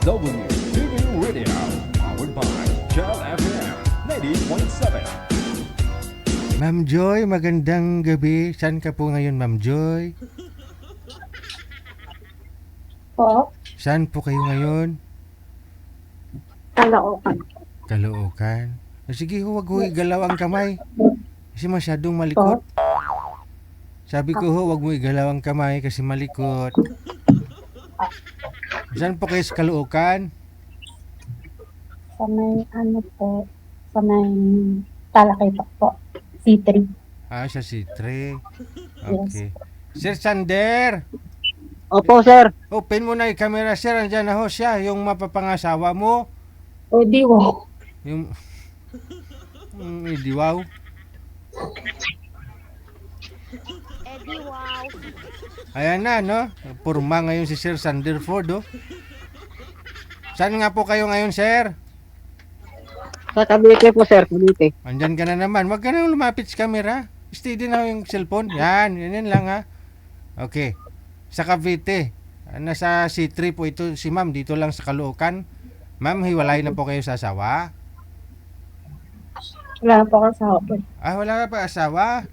DFW TV Radio, powered by Shell FM 90.7. Ma'am Joy, magandang gabi. Saan ka po ngayon, Ma'am Joy? Po, Saan po kayo ngayon? Caloocan. Caloocan. Sige ho, wag ho igalaw ang kamay. Kasi masyadong malikot. Sabi ko ho, wag mo igalaw ang kamay kasi malikot. Saan po kayo sa Caloocan? Sa may sa may Talakay po. C3. Ah, sa C3. Okay. Sir Sander, Opo, sir. open mo na yung camera, sir. Andyan na ho siya, yung mapapangasawa mo. O di wo. Yung... Wow. Eddie, wow. Ayan na, no? Purma ngayon si Sir Sanderford, oh. Saan nga po kayo ngayon, sir? Sa Cavite po, sir. Cavite. Andyan ka na naman. Huwag ka na lumapit sa camera. Steady na yung cellphone. Yan lang, ha? Okay. Sa Cavite. Nasa C3 po ito si ma'am. Dito lang sa Caloocan. Ma'am, hiwalay na po kayo sa asawa? Wala na po ako sa po. Ah, wala ka pa asawa?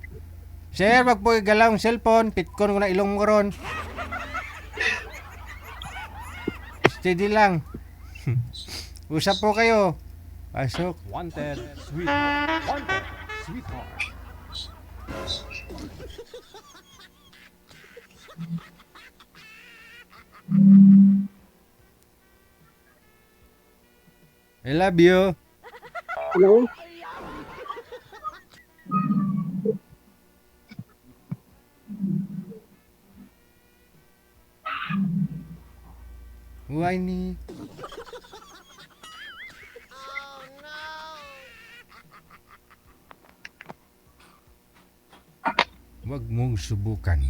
Sir, wag po igalaw ang cellphone. Pitkon ko na ilong mo ron. Steady lang. Usap po kayo. Pasok. Wanted Sweetheart. Wanted Sweetheart. I love you. Hello? Why ni? Wag mong subukan.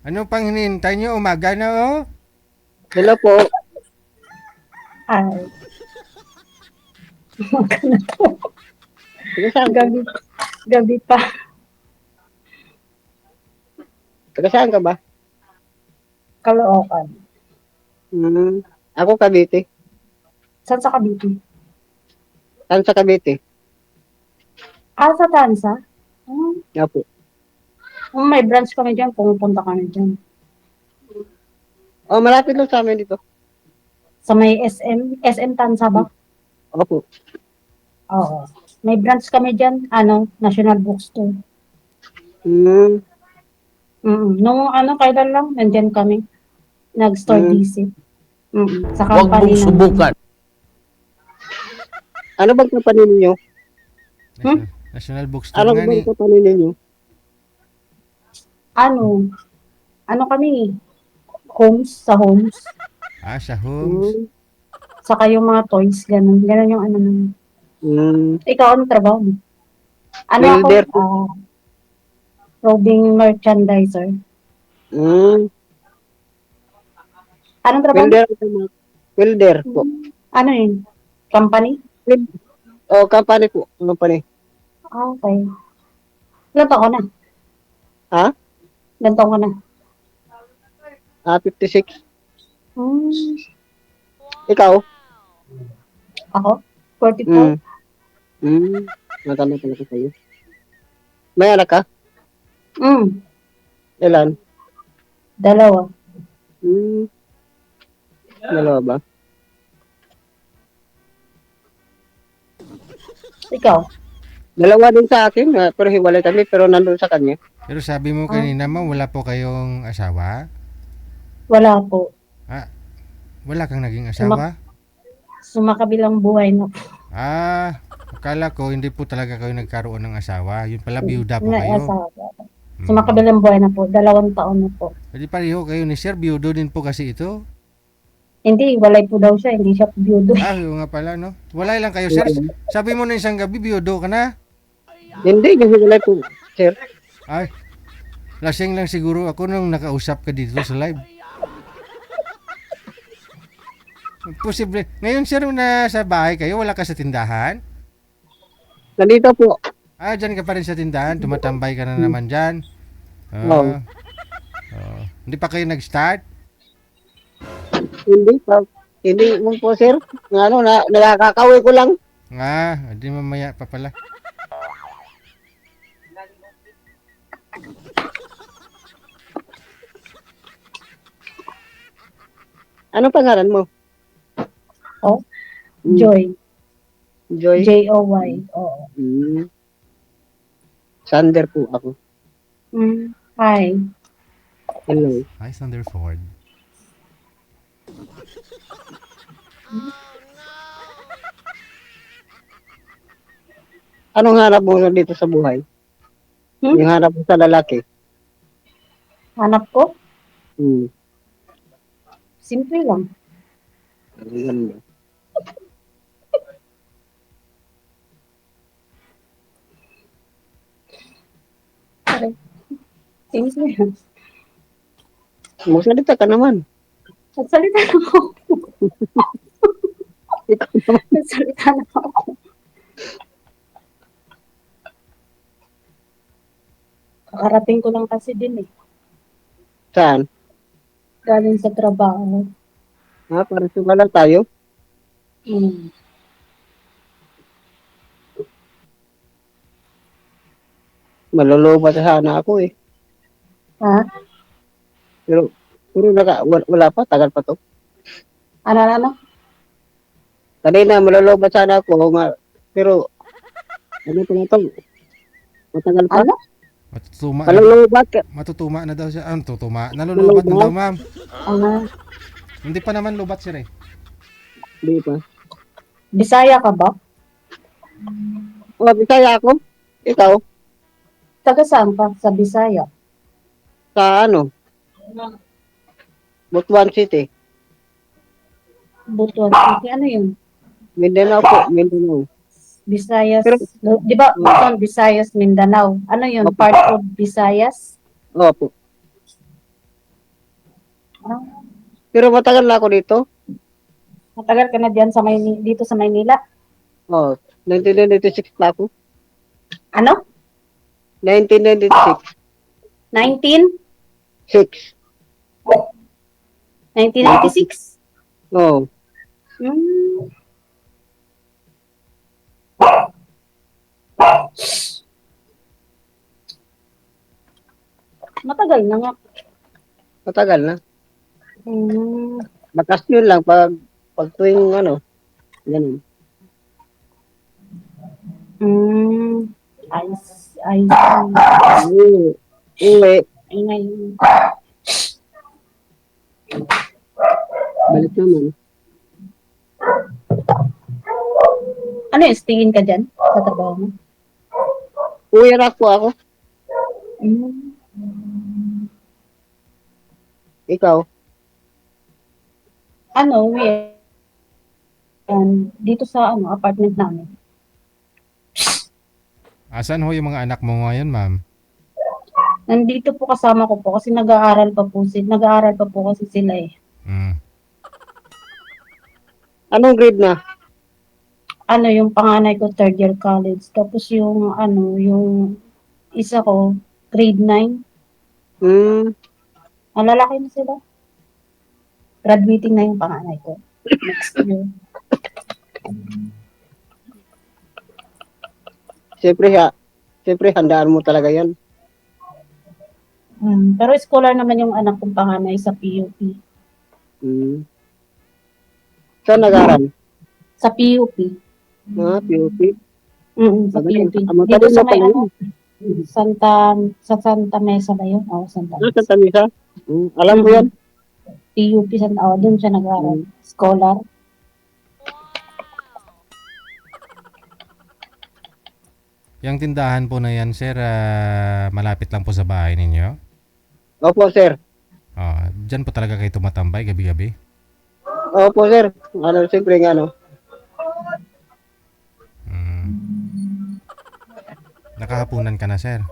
Ano pang hinihintay nyo? Umaga na, oh. Hello po. Ay. Taga saan ka? Gabi pa. Taga saan ka ba? Caloocan. Ako Cavite. Saan sa Cavite? Saan sa Cavite? Ah, sa Tansa? Opo. May branch kami dyan. Pumupunta kami dyan. Oh, malapit lang sa amin dito. Sa may SM Tansa ba? Opo. Oo. May branch kami dyan. National Bookstore. Hmm. Nung kailan lang, nandyan kami. Nag-store visit. Sa Huwag company mong subukan. Ano bang company ninyo? National Bookstore Ano nga ni. bang company ninyo? Ano kami? Sa homes. Ah, sa homes. Saka yung mga toys, ganun. Ganun yung naman. Ikaw, ano trabaho mo? Builder. Roving merchandiser. Anong trabaho mo? Welder. Welder po. Ano yun? Company? Oh, company po. Company. Okay. Ilan taon ko na? Ha? Ilan taon ko na? 56. Hmm. Ikaw? Ako? 44? Matanda talaga sa'yo. May anak ka? Ilan? 2. Dalawa ba? Ikaw? Dalawa din sa akin, pero hiwalay kami, pero nandun sa kanya. Pero sabi mo kanina mo, wala po kayong asawa? Wala po. Ah, wala kang naging asawa? Sumakabilang buhay na po. Ah, akala ko hindi po talaga kayo nagkaroon ng asawa. Yun pala, biyuda po May kayo. asawa. Sumakabilang buhay na po. 2 taon na po. Hindi pareho kayo ni Sir, biyudo din po kasi ito. Hindi, walay po daw siya. Hindi siya biyudo. Ah, yun nga pala, no? Walay lang kayo, Sir. Sabi mo na isang gabi, biyudo ka na. Hindi, kasi hiwalay po, sir. Ay, lasing lang siguro ako nung nakausap ka dito sa live. Posible. Ngayon, Sir, na sa bahay kayo, wala ka sa tindahan? Nandito po. Ah, dyan ka pa rin sa tindahan. Tumatambay ka na naman dyan. Oo. Hindi pa kayo nag-start? Hindi pa. Hindi mo po, sir. Ano, nakakauwi ko lang. Di mamaya pa pala. Ano pangalan mo? Oh, Mm. Joy. Joy? Joy. Oo. Mm. Sander po ako. Hi. Hello. Hi, Thunderford. Anong hanap mo dito sa buhay? Yung hanap mo sa lalaki? Hanap ko? Hmm. Simple lang. Ang ganda. Sorry. Simple lang. Magsalita ka naman. Nagsalita na ako. Ikaw naman. Nagsalita na ako. Kakarating ko lang kasi din eh. Saan? Galing sa trabaho. Parang sumala tayo. Hmm. Malulubat sana ako eh. Ha? Pero wala pa, tagal pa to. Ano? Kanina malulubat sana ako, pero ano pa na to? Matagal pa. Ano? Matutuma na daw siya. Ano, tutuma? Nalulubat na daw, ma'am. Ano? Hindi pa naman lubat siya eh. Hindi pa. Bisaya ka ba? Bisaya ako. Ikaw? Taga saan ka sa Bisaya? Sa ano? Butuan City. Butuan City. Ano yun? Mindanao po. Mindanao. Visayas. Pero- Di ba? Butuan, Visayas, Mindanao. Ano yun? Opo. Part of Visayas? Opo. Ah, Pero matagal na ako dito. matagal ka na dyan sa dito sa Maynila? 1996 pa ako. Ano? 1996. 19? 6. 1996? Oh. Hmm. Matagal na nga. Matagal na. Hmm. Bakasyon lang pag tuwing ano. Ganun. Ayos. Uwi. Ay, ngayon. Balik naman. Ano yung tingin ka dyan sa trabaho mo? Uwi na po ako. Hmm. Ikaw. Ano, dito sa apartment namin. Asan ho yung mga anak mo ngayon, ma'am? Nandito po kasama ko po kasi nag-aaral pa po kasi sila eh. Mm. Anong grade na? Ano, yung panganay ko third year college. Tapos yung yung isa ko grade 9. Ang lalaki na sila. Graduating na yung panganay ko. Next year. Siyempre handaan mo talaga yan. Pero scholar naman yung anak kong panganay sa PUP. Saan nag-aral? Sa PUP. PUP. Sa PUP. Magaling Dito sa na may pala Santa Mesa ba yun? Oo, Santa Sa Mesa. Tamisa? Alam ko yan. PUP, doon siya nag-aaral. Scholar. Yung tindahan po na yan, sir, malapit lang po sa bahay ninyo? Opo, sir. Diyan po talaga kayo tumatambay gabi-gabi? Opo, sir. Siyempre nga, Nakahapunan ka na, sir?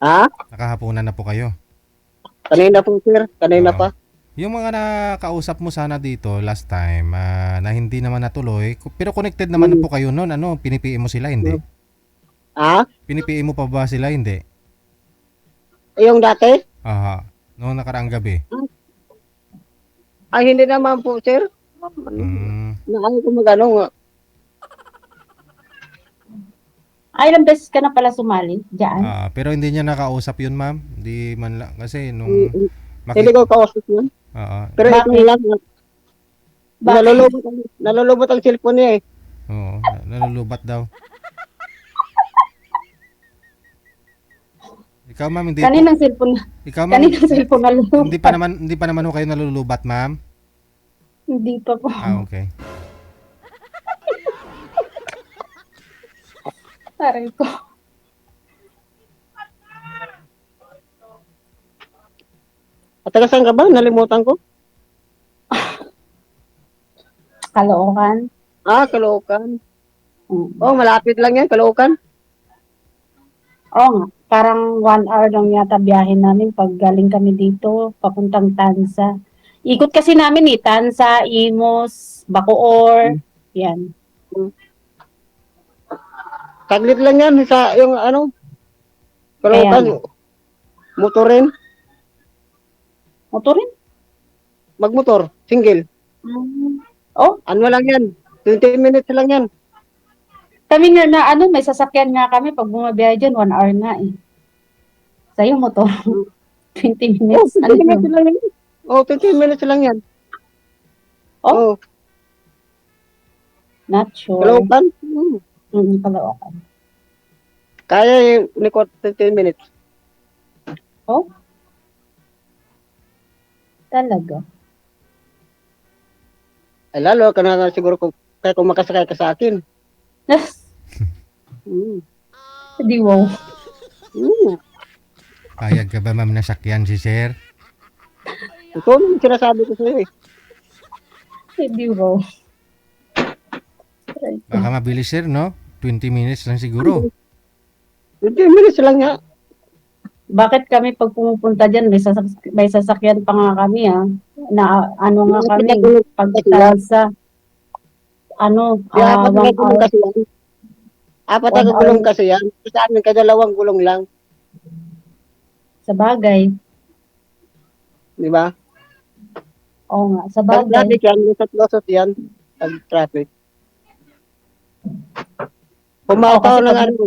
Ha? Nakahapunan na po kayo? Kanina po, sir. Kanina Oo. pa. Yung mga nakausap mo sana dito last time na hindi naman natuloy, pero connected naman po kayo noon, pinipiin mo sila, hindi? Ha? Pinipiin mo pa ba sila, hindi? Yung dati? Noong nakaraang gabi. Ay, hindi naman po, sir. Ayaw ko mag-ano nga. Ay, ilang beses ka na pala sumali dyan? Pero hindi niya nakausap yun, ma'am. Hindi man lang. Kasi nung Hindi ko kausap yun. Oo. Pero ito Bakit? lang, nalulubot ang cellphone niya eh. Oo. Nalulubat daw. Ikaw, ma'am, hindi Kaninang cellphone, ikaw, ma'am, kaninang cellphone na lupa? hindi pa naman ho kayo nalulubat, ma'am. Hindi pa po. Okay. Aray ko. At taga saan ka ba? Nalimutan ko. Kalookan. Caloocan. Mm. Oh, malapit lang yan, Caloocan. Oo nga. Parang 1 hour lang yata biyahe namin pag galing kami dito, papuntang Tansa. Ikot kasi namin Tansa, Imos, Bacoor. Yan. Saglit lang yan sa yung ano, Caloocan. Motorin. Motorin? Magmotor, single. Oh, Ano lang yan? 20 minutes lang yan. kami nga na may sasakyan nga kami pag bumabiyahe dyan, 1 hour na eh. Sa'yo motor, 20 minutes. Ano 20 yun? minutes lang yan. 20 minutes lang yan. Oh. Not sure. Caloocan. Kalookan. Kaya yung unikot 20 minutes. Oh? Talaga? Ay lalo ka na siguro kung makasakay ka sa akin. Di wow. Payag ka ba, ma'am, nasakyan si sir? Ito yung sinasabi ko sa'yo eh. Di wow. Baka mabilis, sir, no? 20 minutes lang siguro. 20 minutes lang nga. Bakit kami pag pumupunta dyan, may sasakyan pa nga kami na ano nga kami, pagkasa, Apat na 1 gulong hour. kasi yan. Apat 1 na hour. gulong kasi yan. Sa amin, kadalawang gulong lang. Sa bagay. Di ba? Oo nga, sa Pag bagay. traffic yan, lusot-lusot yan. Pag traffic. Pumataw kasi ng pag- ano.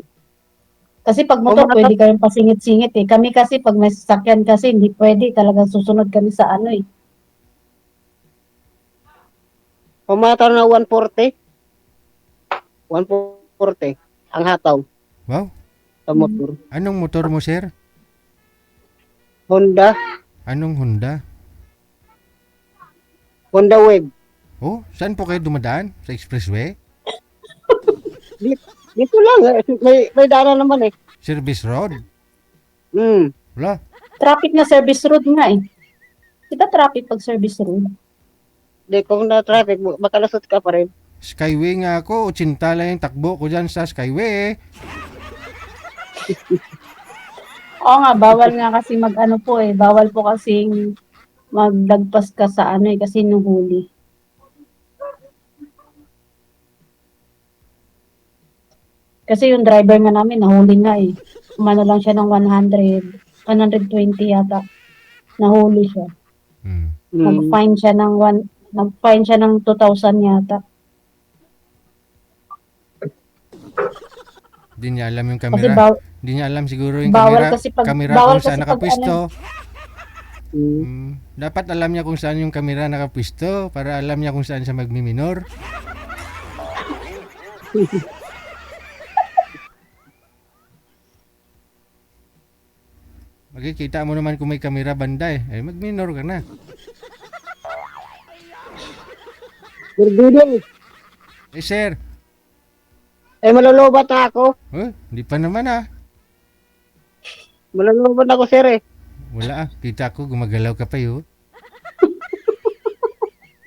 Kasi pag motor, pwede kayong pasingit-singit eh. Kami kasi pag may sasakyan kasi, hindi pwede. Talagang susunod kami sa eh. Pumataw ng 140. 140. Ang hataw Wow. sa motor. Anong motor mo, sir? Honda. Anong Honda? Honda Wave. Oh, saan po kayo dumadaan? Sa expressway? Dito lang. May daanan naman eh. Service road? Hmm. Wala. Traffic na service road nga eh. Di ba traffic pag service road? Di, kung na traffic, makalusot ka pa rin. Skyway nga ako. 80 lang yung takbo ko dyan sa Skyway. Oo nga, bawal nga kasi mag-ano po eh. Bawal po kasing magdagpas ka sa kasi nuhuli. Kasi yung driver nga namin, nahuli nga eh. Umano lang siya ng 120 yata. Nahuli siya. Hmm. Nag-fine siya ng 2,000 yata. Di niya alam yung Kasi camera. Di niya alam siguro yung bawal camera. kasi pag- Camera bawal kung saan kasi pag nakapwesto. Dapat alam niya kung saan yung camera nakapwesto para alam niya kung saan siya magmiminor. Makikita mo naman kung may camera banda eh. Eh, magminor ka na. Birbido. Eh, sir. Malulubat na ako. Oh, di pa naman ah. Malulubat ako, sir eh. Wala ah. Kita ko, gumagalaw ka pa yun.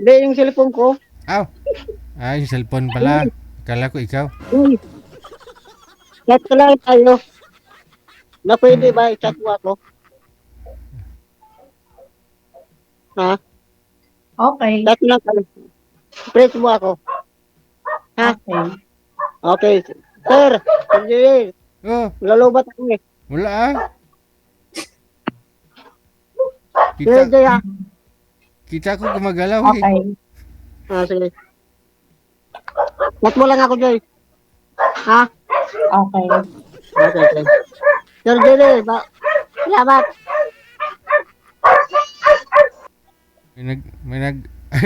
Hindi, yung cellphone ko. Aw. Ah, yung cellphone pala. Akala ko ikaw. Uy. Chat ka lang tayo. Na pwede ba i-chat mo ako? Ha? Okay. Chat lang tayo. Press mo ako. Ha? Okay. Okay. Sir, hindi. Oh, Malulubat ako eh. wala ah. Sir, Kita, Jaya. Kita ko gumagalaw eh. Okay. Sige. Chat mo lang ako, Joy. Ha? Okay. Okay. Sir Jerry, salamat.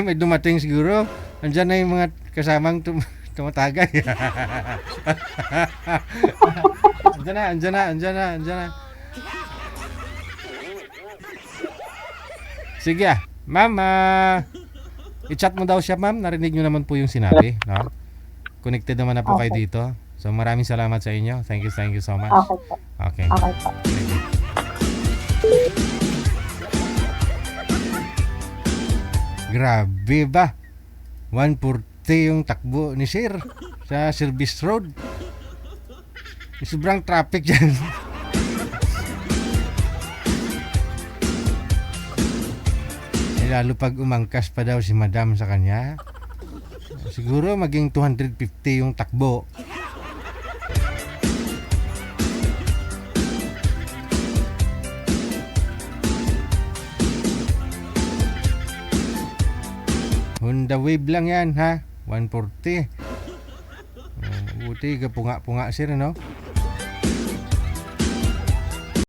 May dumating siguro. Andiyan na yung mga kasamang tumatagay. Andiyan na. Sige ma'am, i-chat mo daw siya ma'am. Narinig nyo naman po yung sinabi, no? Connected naman na po kayo Okay. dito. So maraming salamat sa inyo. Thank you so much. Okay po. Okay. Okay po. Grabe ba? 140 yung takbo ni Sir sa Service Road. Sobrang traffic dyan. Lalo pag umangkas pa daw si Madam sa kanya. Siguro maging 250 yung takbo. Honda Wave lang yan ha. 140. Buti ka punga-punga sir no.